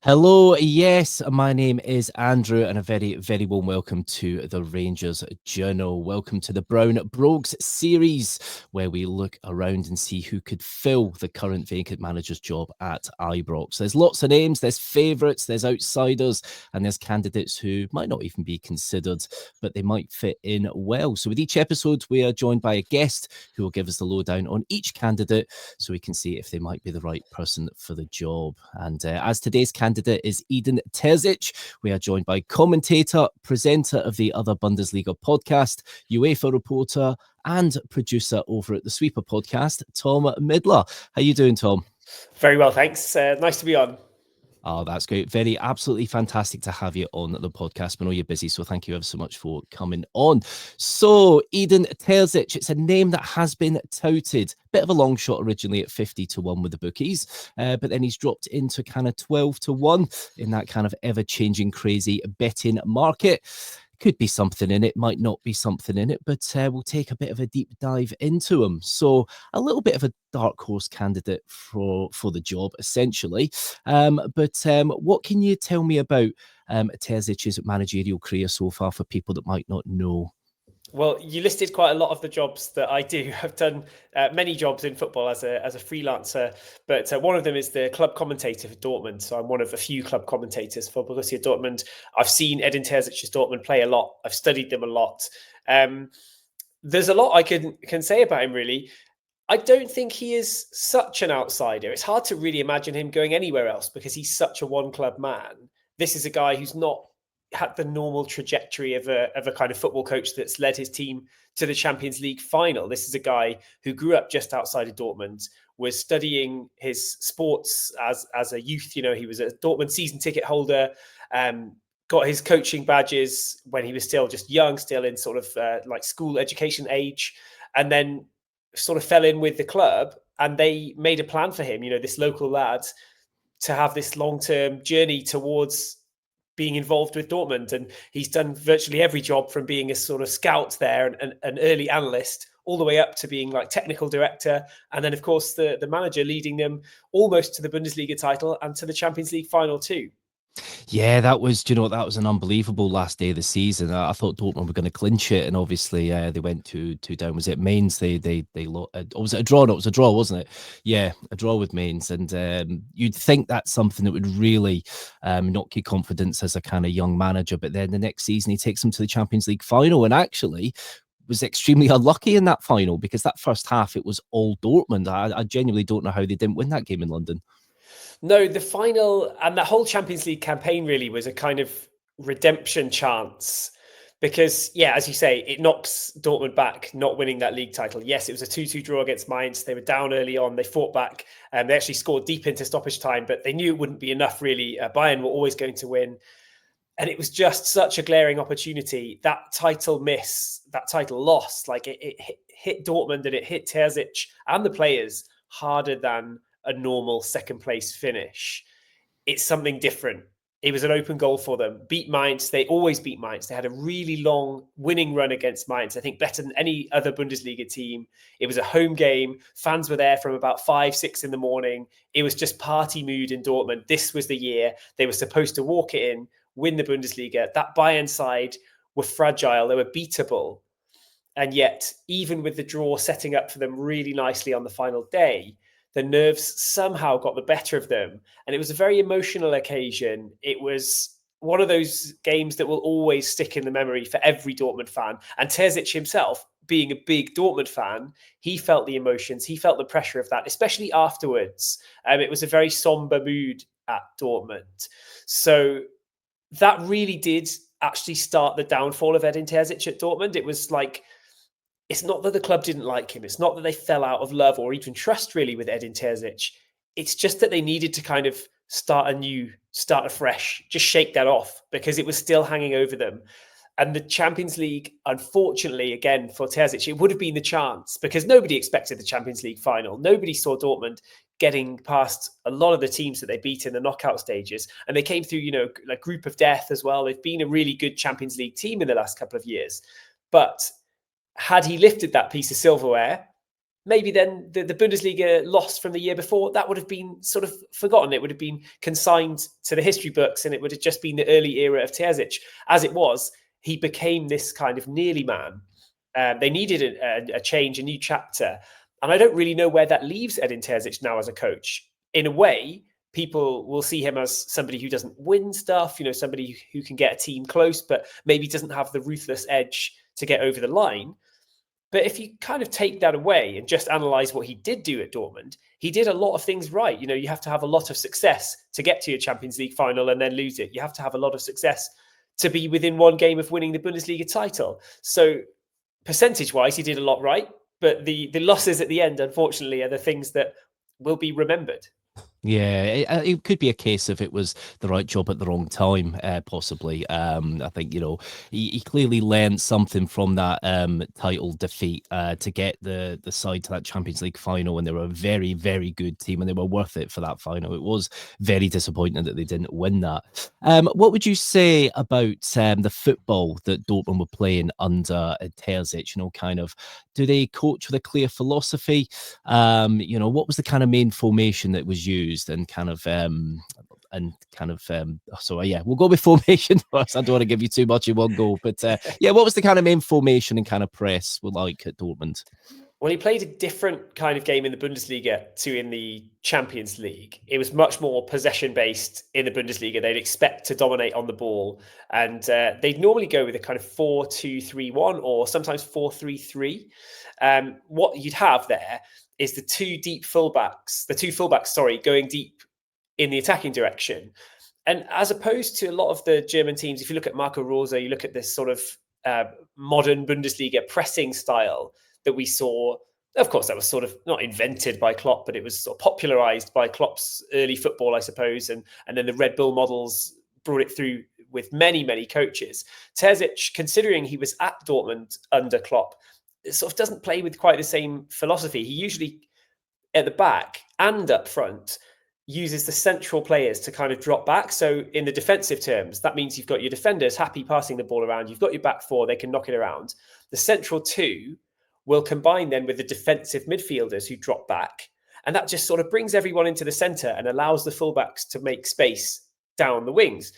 Hello, yes, my name is Andrew, and a very, very warm welcome to the Rangers Journal. Welcome to the Brogues series, where we look around and see who could fill the current vacant manager's job at Ibrox. There's lots of names, there's favourites, there's outsiders, and there's candidates who might not even be considered, but they might fit in well. So with each episode, we are joined by a guest who will give us the lowdown on each candidate so we can see if they might be the right person for the job. And as today's candidate is Edin Terzic, we are joined by commentator, presenter of the Other Bundesliga podcast, UEFA reporter, and producer over at the Sweeper podcast, Tom Midler. How you doing, Tom? Very well, thanks. Nice to be on. Oh, that's great. Absolutely fantastic to have you on the podcast. I know you're busy, so thank you ever so much for coming on. So, Edin Terzic, it's a name that has been touted. Bit of a long shot originally at 50-1 with the bookies, but then he's dropped into kind of 12-1 in that kind of ever-changing, crazy betting market. Could be something in it, might not be something in it, but we'll take a bit of a deep dive into him. So a little bit of a dark horse candidate for the job, essentially. But what can you tell me about Terzic's managerial career so far for people that might not know? Well, you listed quite a lot of the jobs that I do. I've done many jobs in football as a freelancer, but one of them is the club commentator for Dortmund. So I'm one of a few club commentators for Borussia Dortmund. I've seen Edin Terzic's Dortmund play a lot. I've studied them a lot. There's a lot I can say about him, really. I don't think he is such an outsider. It's hard to really imagine him going anywhere else because he's such a one-club man. This is a guy who's not had the normal trajectory of a kind of football coach that's led his team to the Champions League final. This is a guy who grew up just outside of Dortmund, was studying his sports as a youth. You know, he was a Dortmund season ticket holder, got his coaching badges when he was still just young, still in sort of like school education age, and then sort of fell in with the club, and they made a plan for him, you know, this local lad, to have this long-term journey towards being involved with Dortmund. And he's done virtually every job, from being a sort of scout there and an early analyst, all the way up to being like technical director. And then, of course, the manager, leading them almost to the Bundesliga title and to the Champions League final too. Yeah, that was, that was an unbelievable last day of the season. I thought Dortmund were going to clinch it, and obviously they went two down. Was it Mainz? They was it a draw? No, it was a draw, wasn't it? Yeah, a draw with Mainz, and you'd think that's something that would really knock your confidence as a kind of young manager. But then the next season he takes them to the Champions League final, and actually was extremely unlucky in that final, because that first half it was all Dortmund. I genuinely don't know how they didn't win that game in London. No, the final and the whole Champions League campaign really was a kind of redemption chance, because, yeah, as you say, it knocks Dortmund back, not winning that league title. Yes, it was a 2-2 draw against Mainz. They were down early on. They fought back, and they actually scored deep into stoppage time, but they knew it wouldn't be enough, really. Bayern were always going to win. And it was just such a glaring opportunity. That title miss, that title loss, like it hit Dortmund, and it hit Terzic and the players harder than a normal second place finish. It's something different. It was an open goal for them. Beat Mainz. They always beat Mainz. They had a really long winning run against Mainz, I think better than any other Bundesliga team. It was a home game. Fans were there from about 5-6 in the morning. It was just party mood in Dortmund. This was the year they were supposed to walk it in, win the Bundesliga. That Bayern side were fragile. They were beatable. And yet, even with the draw setting up for them really nicely on the final day, the nerves somehow got the better of them. And it was a very emotional occasion. It was one of those games that will always stick in the memory for every Dortmund fan. And Terzic himself, being a big Dortmund fan, he felt the emotions. He felt the pressure of that, especially afterwards. It was a very somber mood at Dortmund. So that really did actually start the downfall of Edin Terzic at Dortmund. It was like, it's not that the club didn't like him. It's not that they fell out of love or even trust really with Edin Terzic. It's just that they needed to kind of start afresh, just shake that off, because it was still hanging over them. And the Champions League, unfortunately, again, for Terzic, it would have been the chance, because nobody expected the Champions League final. Nobody saw Dortmund getting past a lot of the teams that they beat in the knockout stages. And they came through, a group of death as well. They've been a really good Champions League team in the last couple of years. But had he lifted that piece of silverware, maybe then the Bundesliga loss from the year before, that would have been sort of forgotten. It would have been consigned to the history books, and it would have just been the early era of Terzic. As it was, he became this kind of nearly man. They needed a change, a new chapter. And I don't really know where that leaves Edin Terzic now as a coach. In a way, people will see him as somebody who doesn't win stuff, somebody who can get a team close, but maybe doesn't have the ruthless edge to get over the line. But if you kind of take that away and just analyze what he did do at Dortmund, he did a lot of things right. You have to have a lot of success to get to your Champions League final and then lose it. You have to have a lot of success to be within one game of winning the Bundesliga title. So percentage-wise, he did a lot right. But the losses at the end, unfortunately, are the things that will be remembered. Yeah, it could be a case if it was the right job at the wrong time, possibly. I think, he clearly learned something from that title defeat to get the side to that Champions League final, and they were a very, very good team, and they were worth it for that final. It was very disappointing that they didn't win that. What would you say about the football that Dortmund were playing under Terzic? Do they coach with a clear philosophy? What was the kind of main formation that was used, and we'll go with formation first. I don't want to give you too much in one go, but what was the kind of main formation and kind of press we like at Dortmund? Well, he played a different kind of game in the Bundesliga to in the Champions League. It was much more possession-based in the Bundesliga. They'd expect to dominate on the ball. And they'd normally go with a kind of 4-2-3-1 or sometimes 4-3-3. What you'd have there is the two fullbacks, going deep in the attacking direction. And as opposed to a lot of the German teams, if you look at Marco Rose, you look at this sort of modern Bundesliga pressing style that we saw. Of course, that was sort of not invented by Klopp, but it was sort of popularized by Klopp's early football, I suppose. And then the Red Bull models brought it through with many, many coaches. Terzic, considering he was at Dortmund under Klopp, sort of doesn't play with quite the same philosophy. He usually, at the back and up front, uses the central players to kind of drop back. So in the defensive terms, that means you've got your defenders happy passing the ball around. You've got your back four, they can knock it around. The central two will combine then with the defensive midfielders who drop back. And that just sort of brings everyone into the centre and allows the fullbacks to make space down the wings.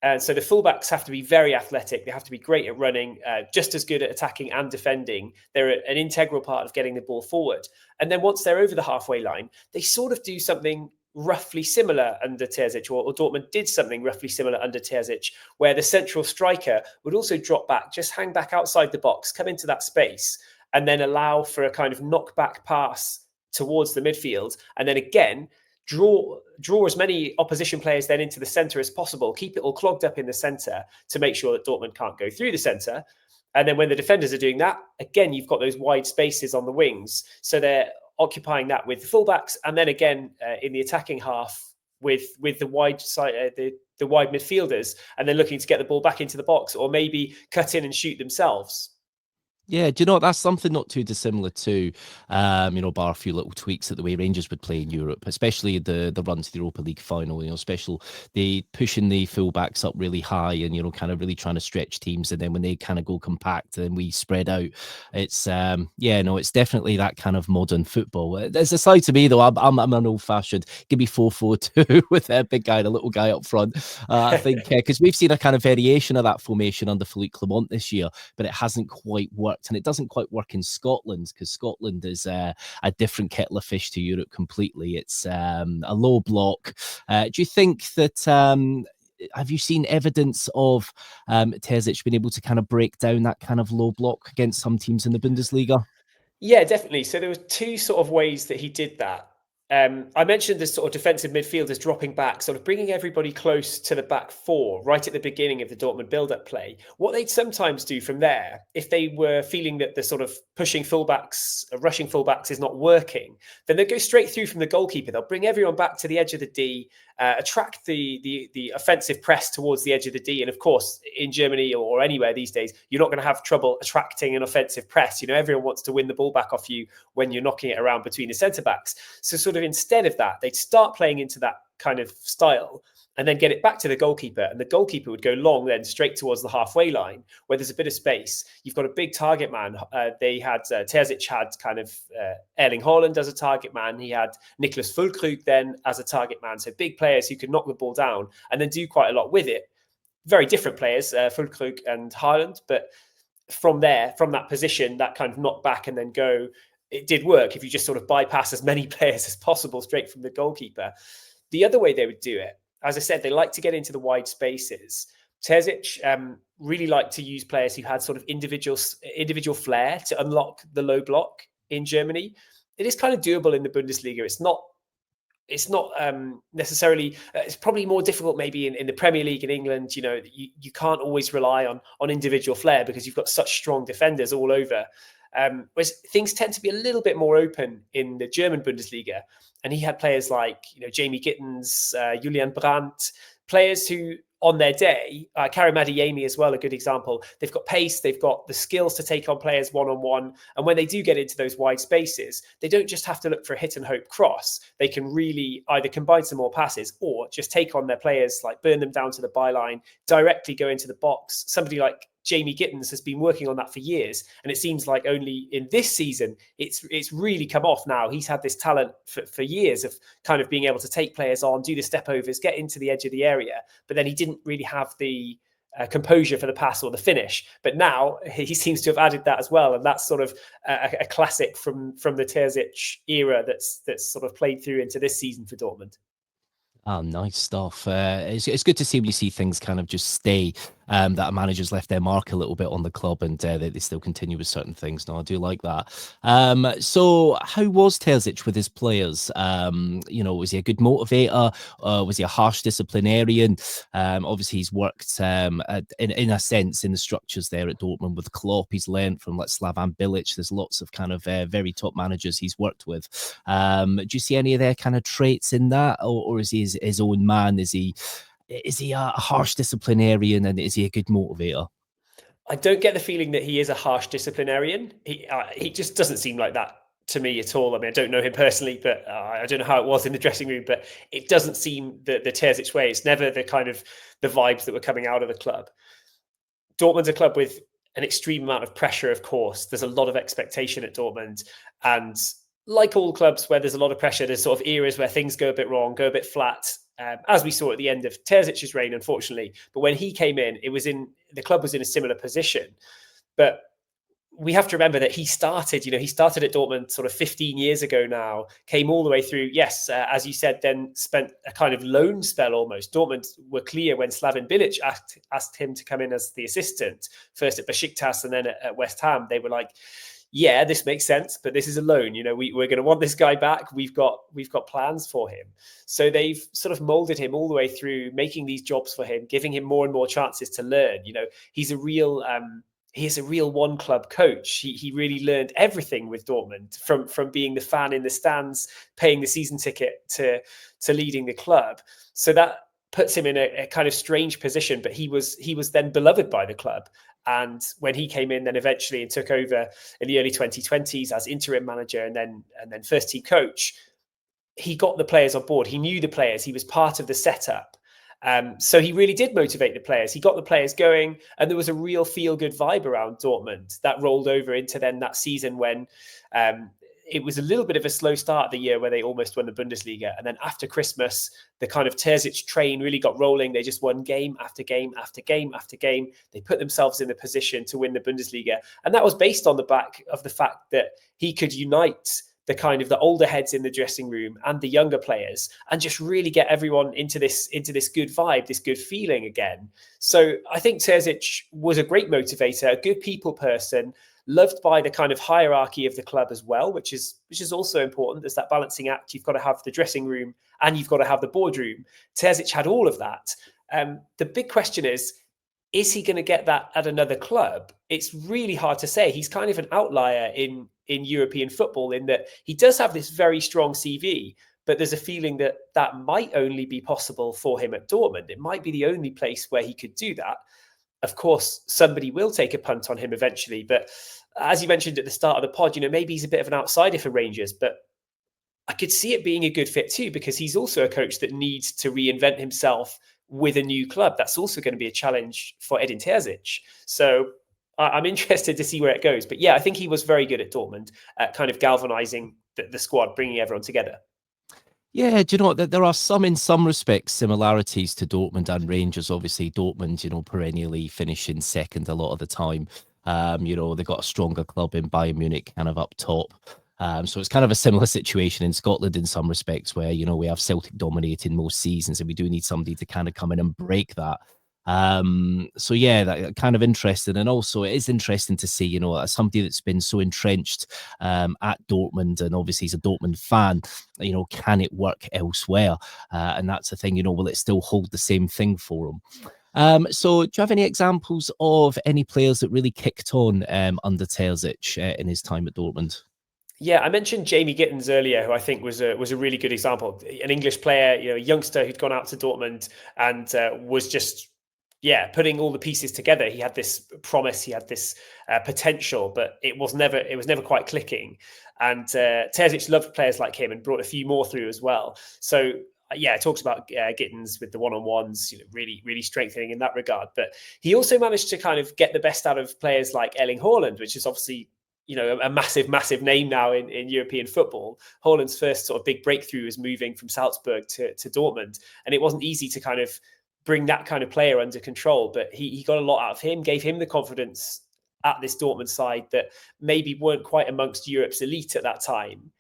And so the fullbacks have to be very athletic. They have to be great at running, just as good at attacking and defending. They're an integral part of getting the ball forward. And then once they're over the halfway line, they sort of do something roughly similar under Terzic, or Dortmund did something roughly similar under Terzic, where the central striker would also drop back, just hang back outside the box, come into that space, and then allow for a kind of knockback pass towards the midfield. And then again, draw as many opposition players then into the centre as possible, keep it all clogged up in the centre to make sure that Dortmund can't go through the centre. And then when the defenders are doing that, again, you've got those wide spaces on the wings. So they're occupying that with the fullbacks. And then again, in the attacking half with the wide side, the wide midfielders, and then looking to get the ball back into the box or maybe cut in and shoot themselves. Yeah, do you know what? That's something not too dissimilar to, bar a few little tweaks at the way Rangers would play in Europe, especially the run to the Europa League final, especially they pushing the fullbacks up really high and, kind of really trying to stretch teams. And then when they kind of go compact and we spread out, it's, it's definitely that kind of modern football. There's a side to me, though. I'm an old fashioned, give me 4-4-2 with a big guy and a little guy up front. I think, because we've seen a kind of variation of that formation under Philippe Clement this year, but it hasn't quite worked. And it doesn't quite work in Scotland because Scotland is a different kettle of fish to Europe completely. It's a low block. Do you think that, have you seen evidence of Terzic being able to kind of break down that kind of low block against some teams in the Bundesliga? Yeah, definitely. So there were two sort of ways that he did that. I mentioned the sort of defensive midfielders dropping back, sort of bringing everybody close to the back four right at the beginning of the Dortmund build-up play. What they'd sometimes do from there, if they were feeling that the sort of pushing fullbacks, rushing fullbacks is not working, then they'd go straight through from the goalkeeper. They'll bring everyone back to the edge of the D, attract the offensive press towards the edge of the D. And of course, in Germany or anywhere these days, you're not going to have trouble attracting an offensive press. Everyone wants to win the ball back off you when you're knocking it around between the centre backs. So sort of instead of that, they'd start playing into that kind of style, and then get it back to the goalkeeper. And the goalkeeper would go long then straight towards the halfway line where there's a bit of space. You've got a big target man. They had Terzic had kind of Erling Haaland as a target man. He had Niklas Füllkrug then as a target man. So big players who could knock the ball down and then do quite a lot with it. Very different players, Füllkrug and Haaland. But from there, from that position, that kind of knock back and then go, it did work if you just sort of bypass as many players as possible straight from the goalkeeper. The other way they would do it, as I said, they like to get into the wide spaces. Terzic really liked to use players who had sort of individual flair to unlock the low block in Germany. It is kind of doable in the Bundesliga. It's not necessarily. It's probably more difficult maybe in the Premier League in England. You can't always rely on individual flair because you've got such strong defenders all over. Whereas things tend to be a little bit more open in the German Bundesliga. And he had players like, Jamie Gittens, Julian Brandt, players who on their day, Karim Adeyemi as well, a good example. They've got pace, they've got the skills to take on players one-on-one. And when they do get into those wide spaces, they don't just have to look for a hit and hope cross. They can really either combine some more passes or just take on their players, like burn them down to the byline, directly go into the box. Somebody like Jamie Gittens has been working on that for years. And it seems like only in this season, it's really come off now. He's had this talent for years of kind of being able to take players on, do the step overs, get into the edge of the area. But then he didn't really have the composure for the pass or the finish. But now he seems to have added that as well. And that's sort of a classic from the Terzic era that's sort of played through into this season for Dortmund. Oh, nice stuff. It's good to see when you see things kind of just stay, that a manager's left their mark a little bit on the club and they still continue with certain things. No, I do like that. So how was Terzic with his players? Was he a good motivator? Was he a harsh disciplinarian? Obviously, he's worked in a sense in the structures there at Dortmund with Klopp. He's learned from Slavan Bilic. There's lots of kind of very top managers he's worked with. Do you see any of their kind of traits in that, or is he his own man? Is he a harsh disciplinarian, and is he a good motivator? I don't get the feeling that he is a harsh disciplinarian. He just doesn't seem like that to me at all. I mean, I don't know him personally, but I don't know how it was in the dressing room, but it doesn't seem the Terzic way. It's never the kind of the vibes that were coming out of the club. Dortmund's a club with an extreme amount of pressure, of course. There's a lot of expectation at Dortmund. And like all clubs where there's a lot of pressure, there's sort of eras where things go a bit wrong, go a bit flat, as we saw at the end of Terzic's reign, unfortunately. But when he came in, the club was in a similar position. But we have to remember that he started at Dortmund sort of 15 years ago now, came all the way through. Yes, as you said, then spent a kind of loan spell almost. Dortmund were clear when Slaven Bilic asked him to come in as the assistant, first at Besiktas and then at West Ham. They were like, yeah, this makes sense, but this is a loan. We're going to want this guy back. We've got plans for him. So they've sort of molded him all the way through, making these jobs for him, giving him more and more chances to learn. He's a real one club coach. He really learned everything with Dortmund, from being the fan in the stands, paying the season ticket to leading the club. So that puts him in a kind of strange position, but he was then beloved by the club. And when he came in then eventually and took over in the early 2020s as interim manager and then first team coach, he got the players on board. He knew the players. He was part of the setup. So he really did motivate the players. He got the players going, and there was a real feel-good vibe around Dortmund that rolled over into then that season when it was a little bit of a slow start the year where they almost won the Bundesliga. And then after Christmas, the kind of Terzic train really got rolling. They just won game after game after game after game. They put themselves in the position to win the Bundesliga. And that was based on the back of the fact that he could unite the kind of the older heads in the dressing room and the younger players and just really get everyone into this good vibe, this good feeling again. So I think Terzic was a great motivator, a good people person, loved by the kind of hierarchy of the club as well, which is also important. There's that balancing act. You've got to have the dressing room and you've got to have the boardroom. Terzic had all of that. The big question is he going to get that at another club? It's really hard to say. He's kind of an outlier in European football in that he does have this very strong CV, but there's a feeling that might only be possible for him at Dortmund. It might be the only place where he could do that. Of course, somebody will take a punt on him eventually, but as you mentioned at the start of the pod, maybe he's a bit of an outsider for Rangers, but I could see it being a good fit too, because he's also a coach that needs to reinvent himself with a new club. That's also going to be a challenge for Edin Terzic. So I'm interested to see where it goes. But yeah, I think he was very good at Dortmund at kind of galvanizing the squad, bringing everyone together. Yeah, do you know that there are some, in some respects, similarities to Dortmund and Rangers. Obviously, Dortmund, perennially finishing second a lot of the time. They got a stronger club in Bayern Munich kind of up top. So it's kind of a similar situation in Scotland in some respects where, we have Celtic dominating most seasons and we do need somebody to kind of come in and break that. So yeah, that kind of interesting. And also it is interesting to see, as somebody that's been so entrenched at Dortmund, and obviously he's a Dortmund fan, can it work elsewhere? And that's the thing, will it still hold the same thing for him? So do you have any examples of any players that really kicked on under Terzic in his time at Dortmund? Yeah, I mentioned Jamie Gittins earlier, who I think was a really good example. An English player, a youngster who'd gone out to Dortmund and was just putting all the pieces together. He had this promise, he had this potential, but it was never quite clicking. And Terzic loved players like him and brought a few more through as well. So it talks about Gittins with the one-on-ones, really, really strengthening in that regard. But he also managed to kind of get the best out of players like Erling Haaland, which is obviously a massive name now in European football. Haaland's first sort of big breakthrough was moving from Salzburg to Dortmund, and it wasn't easy to kind of bring that kind of player under control, but he got a lot out of him, gave him the confidence at this Dortmund side that maybe weren't quite amongst Europe's elite at that time.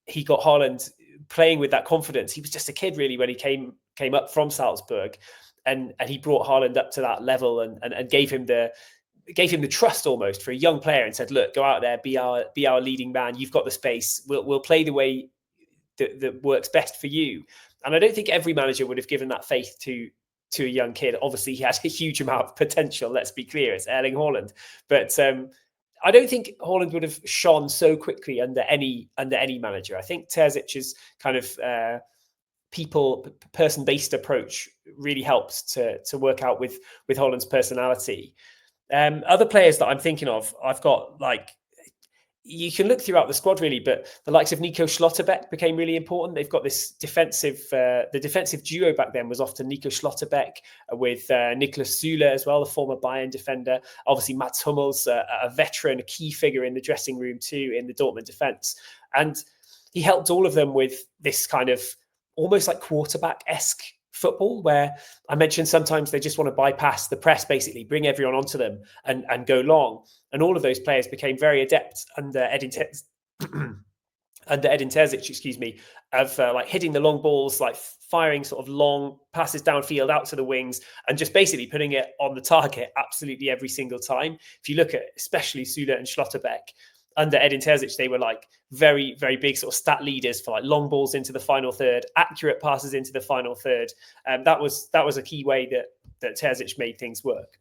He got Haaland playing with that confidence. He was just a kid really when he came up from Salzburg, and he brought Haaland up to that level and gave him the trust almost for a young player and said, look, go out there, be our leading man. You've got the space. We'll play the way that works best for you. And I don't think every manager would have given that faith to a young kid. Obviously, he has a huge amount of potential. Let's be clear, it's Erling Haaland. But I don't think Haaland would have shone so quickly under any manager. I think Terzic's kind of person-based approach really helps to work out with Haaland's personality. Other players that I'm thinking of, I've got you can look throughout the squad really, but the likes of Nico Schlotterbeck became really important. They've got this the defensive duo back then was often Nico Schlotterbeck with Niklas Süle as well, the former Bayern defender. Obviously, Mats Hummels, a veteran, a key figure in the dressing room too in the Dortmund defense. And he helped all of them with this kind of almost like quarterback-esque football, where I mentioned sometimes they just want to bypass the press, basically bring everyone onto them and go long. And all of those players became very adept under Edin Terzic, of hitting the long balls, like firing sort of long passes downfield out to the wings and just basically putting it on the target absolutely every single time. If you look at especially Süle and Schlotterbeck, under Edin Terzic, they were like very, very big sort of stat leaders for like long balls into the final third, accurate passes into the final third. That was a key way that Terzic made things work.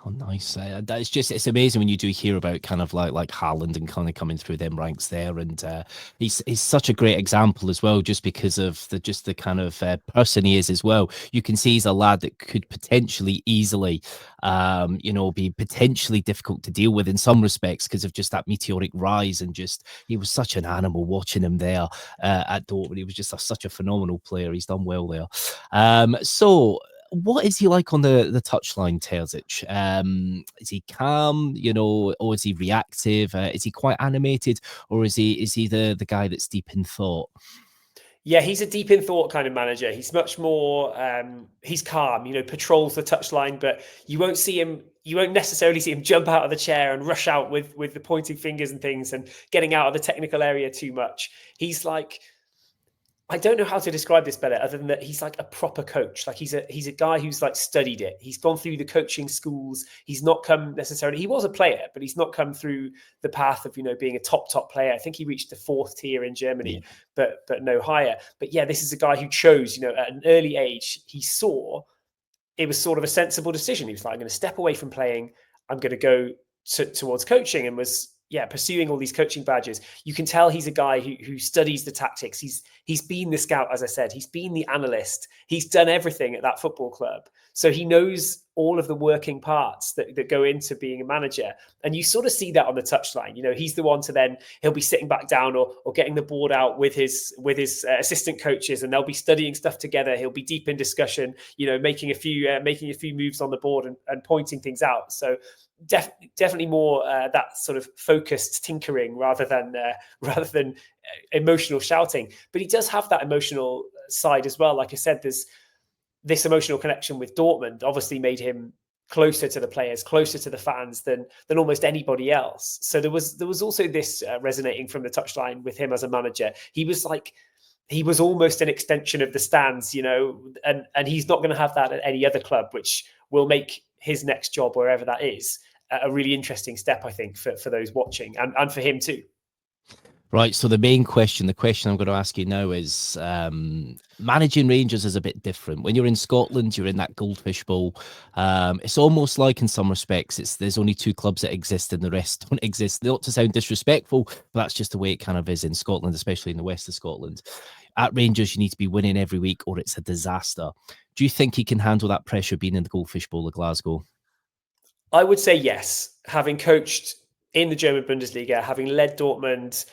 Oh, nice. It's amazing when you do hear about kind of like Haaland and kind of coming through them ranks there. And he's such a great example as well, just because of the kind of person he is as well. You can see he's a lad that could potentially easily, be potentially difficult to deal with in some respects because of just that meteoric rise. And just, he was such an animal watching him there at Dortmund. He was just such a phenomenal player. He's done well there. So, what is he like on the touchline, Terzic? Is he calm, or is he reactive? Is he quite animated, or is he the guy that's deep in thought? Yeah, he's a deep in thought kind of manager. He's much more, he's calm, patrols the touchline, but you won't necessarily see him jump out of the chair and rush out with the pointing fingers and things and getting out of the technical area too much. He's like, I don't know how to describe this better other than that he's like a proper coach. Like he's a guy who's like studied it. He's gone through the coaching schools. He's not come necessarily, he was a player, but he's not come through the path of, being a top player. I think he reached the 4th tier in Germany, but no higher. But yeah, this is a guy who chose, at an early age, he saw it was sort of a sensible decision. He was like, I'm going to step away from playing. I'm going to go towards coaching, and was pursuing all these coaching badges. You can tell he's a guy who studies the tactics. He's been the scout, as I said. He's been the analyst. He's done everything at that football club. So he knows all of the working parts that go into being a manager. And you sort of see that on the touchline. He's the one to then, he'll be sitting back down or getting the board out with his assistant coaches, and they'll be studying stuff together. He'll be deep in discussion, making a few moves on the board and pointing things out. So definitely more that sort of focused tinkering rather than emotional shouting. But he does have that emotional side as well. Like I said, there's this emotional connection with Dortmund obviously made him closer to the players, closer to the fans than almost anybody else. So there was also this resonating from the touchline with him as a manager. He was almost an extension of the stands, and he's not going to have that at any other club, which will make his next job, wherever that is, a really interesting step, I think, for those watching and for him too. Right, so the question I'm going to ask you now is, managing Rangers is a bit different. When you're in Scotland, you're in that goldfish bowl. It's almost like, in some respects, there's only two clubs that exist and the rest don't exist. Not to sound disrespectful, but that's just the way it kind of is in Scotland, especially in the west of Scotland. At Rangers, you need to be winning every week or it's a disaster. Do you think he can handle that pressure being in the goldfish bowl of Glasgow? I would say yes. Having coached in the German Bundesliga, having led Dortmund,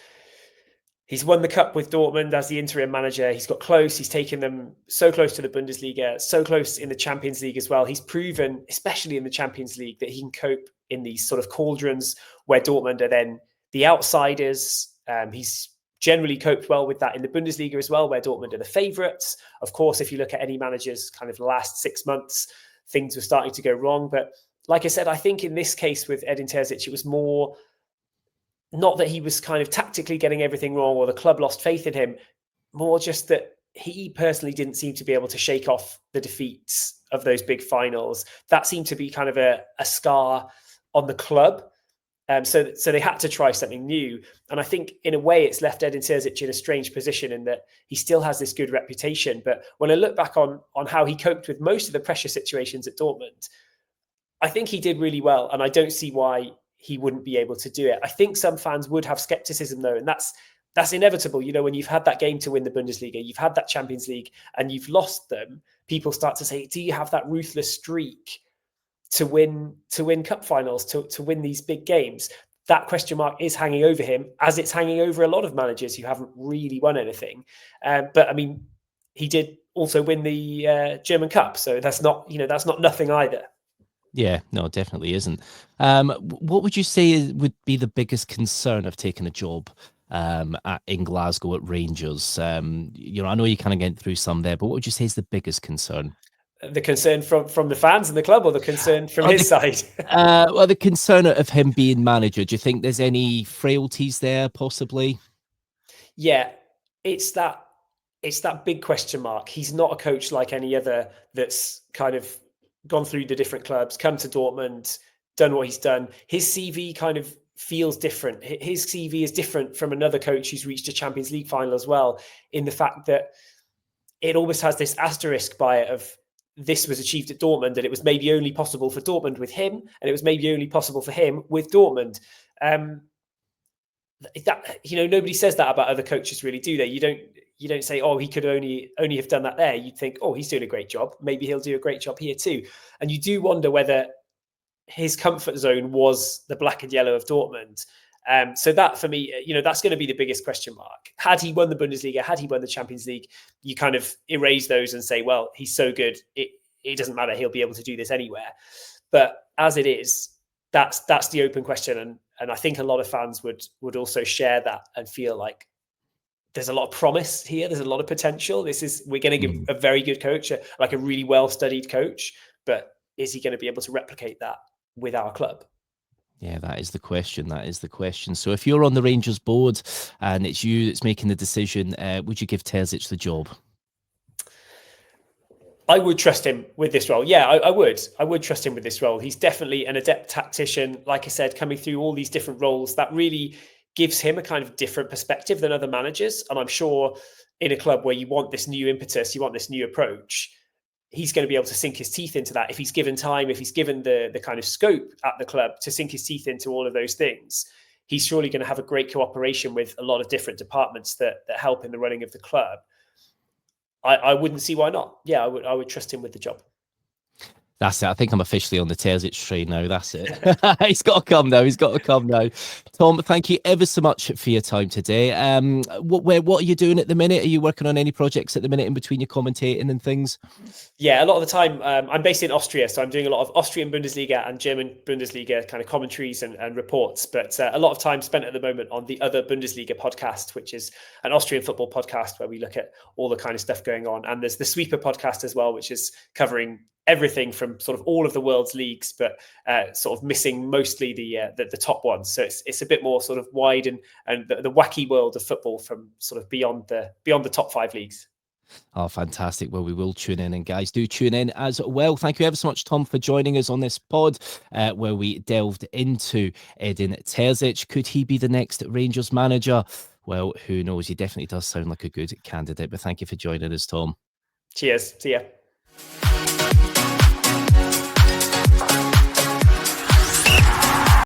he's won the cup with Dortmund as the interim manager. He's got close. He's taken them so close to the Bundesliga, so close in the Champions League as well. He's proven, especially in the Champions League, that he can cope in these sort of cauldrons where Dortmund are then the outsiders. He's generally coped well with that in the Bundesliga as well, where Dortmund are the favourites. Of course, if you look at any manager's kind of last 6 months, things were starting to go wrong. But like I said, I think in this case with Edin Terzic, it was more not that he was kind of tactically getting everything wrong or the club lost faith in him, more just that he personally didn't seem to be able to shake off the defeats of those big finals. That seemed to be kind of a scar on the club. So they had to try something new. And I think in a way it's left Edin Terzic in a strange position in that he still has this good reputation. But when I look back on how he coped with most of the pressure situations at Dortmund, I think he did really well. And I don't see why he wouldn't be able to do it. I think some fans would have skepticism though. And that's inevitable. When you've had that game to win the Bundesliga, you've had that Champions League and you've lost them, people start to say, do you have that ruthless streak to win cup finals, to win these big games? That question mark is hanging over him, as it's hanging over a lot of managers who haven't really won anything. But I mean, he did also win the German Cup, so that's not nothing either. Yeah, no, it definitely isn't. What would you say would be the biggest concern of taking a job in Glasgow at Rangers? I know you kind of get through some there, but what would you say is the biggest concern? The concern from the fans and the club, or the concern from his side? Well, the concern of him being manager. Do you think there's any frailties there, possibly? Yeah, it's that big question mark. He's not a coach like any other that's kind of gone through the different clubs, come to Dortmund, done what he's done. His CV kind of feels different. His CV is different from another coach who's reached a Champions League final as well, in the fact that it almost has this asterisk by it of this was achieved at Dortmund, and it was maybe only possible for Dortmund with him, and it was maybe only possible for him with Dortmund. Nobody says that about other coaches, really, do they? You don't say, oh, he could only have done that there. You'd think, oh, he's doing a great job. Maybe he'll do a great job here too. And you do wonder whether his comfort zone was the black and yellow of Dortmund. So that, for me, that's going to be the biggest question mark. Had he won the Bundesliga, had he won the Champions League, you kind of erase those and say, well, he's so good, it doesn't matter. He'll be able to do this anywhere. But as it is, that's the open question. And I think a lot of fans would also share that and feel like there's a lot of promise here. There's a lot of potential. We're going to give a very good coach, like a really well-studied coach, but is he going to be able to replicate that with our club? Yeah, that is the question. So if you're on the Rangers board and it's you that's making the decision, would you give Terzic the job? I would trust him with this role. Yeah, I would. I would trust him with this role. He's definitely an adept tactician. Like I said, coming through all these different roles, that really gives him a kind of different perspective than other managers. And I'm sure in a club where you want this new impetus, you want this new approach, he's going to be able to sink his teeth into that. If he's given time, if he's given the kind of scope at the club to sink his teeth into all of those things, he's surely going to have a great cooperation with a lot of different departments that help in the running of the club. I wouldn't see why not. Yeah, I would trust him with the job. That's it. I think I'm officially on the Terzic train now. That's it. He's got to come now. He's got to come now. Tom, thank you ever so much for your time today. What are you doing at the minute? Are you working on any projects at the minute in between your commentating and things? Yeah, a lot of the time I'm based in Austria, so I'm doing a lot of Austrian Bundesliga and German Bundesliga kind of commentaries and reports. But a lot of time spent at the moment on the Other Bundesliga podcast, which is an Austrian football podcast where we look at all the kind of stuff going on. And there's the Sweeper podcast as well, which is covering everything from sort of all of the world's leagues, but sort of missing mostly the top ones. So it's a bit more sort of wide and the wacky world of football from sort of beyond the top 5 leagues. Oh, fantastic. Well, we will tune in, and guys, do tune in as well. Thank you ever so much, Tom, for joining us on this pod where we delved into Edin Terzic. Could he be the next Rangers manager? Well, who knows? He definitely does sound like a good candidate, but thank you for joining us, Tom. Cheers. See ya.